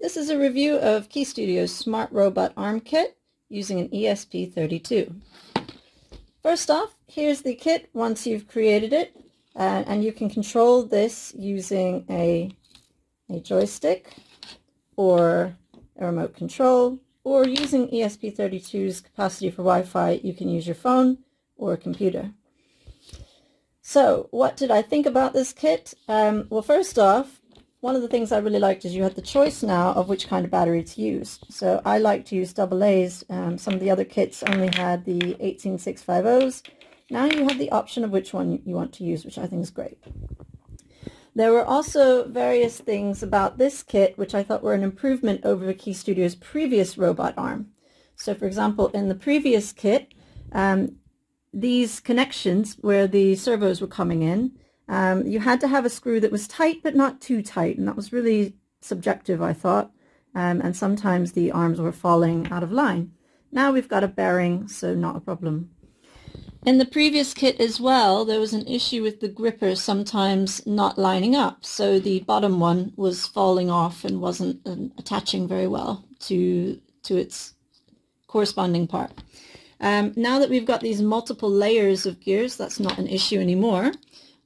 This is a review of Keyestudio's Smart Robot Arm Kit using an ESP32. First off, here's the kit once you've created it, and you can control this using a joystick or a remote control, or using ESP32's capacity for Wi-Fi, you can use your phone or a computer. So what did I think about this kit? Well, first off, one of the things I really liked is you had the choice now of which kind of battery to use. So I like to use AA's. Some of the other kits only had the 18650s. Now you have the option of which one you want to use, which I think is great. There were also various things about this kit which I thought were an improvement over Keystudio's previous robot arm. So for example, in the previous kit, these connections where the servos were coming in, you had to have a screw that was tight but not too tight, and that was really subjective, I thought, and sometimes the arms were falling out of line. Now we've got a bearing, so not a problem. In the previous kit as well, there was an issue with the gripper sometimes not lining up, so the bottom one was falling off and wasn't attaching very well to its corresponding part. Now that we've got these multiple layers of gears, that's not an issue anymore.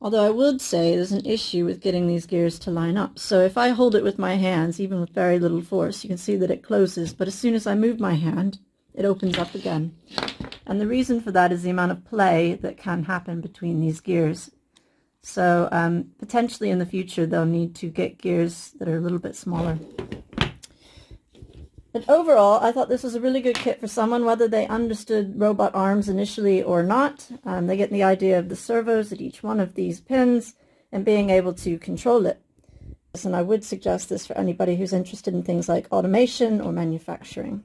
Although I would say there's an issue with getting these gears to line up. So if I hold it with my hands, even with very little force, you can see that it closes, but as soon as I move my hand, it opens up again. And the reason for that is the amount of play that can happen between these gears. So potentially in the future, they'll need to get gears that are a little bit smaller. But overall, I thought this was a really good kit for someone, whether they understood robot arms initially or not. They get the idea of the servos at each one of these pins and being able to control it. And I would suggest this for anybody who's interested in things like automation or manufacturing.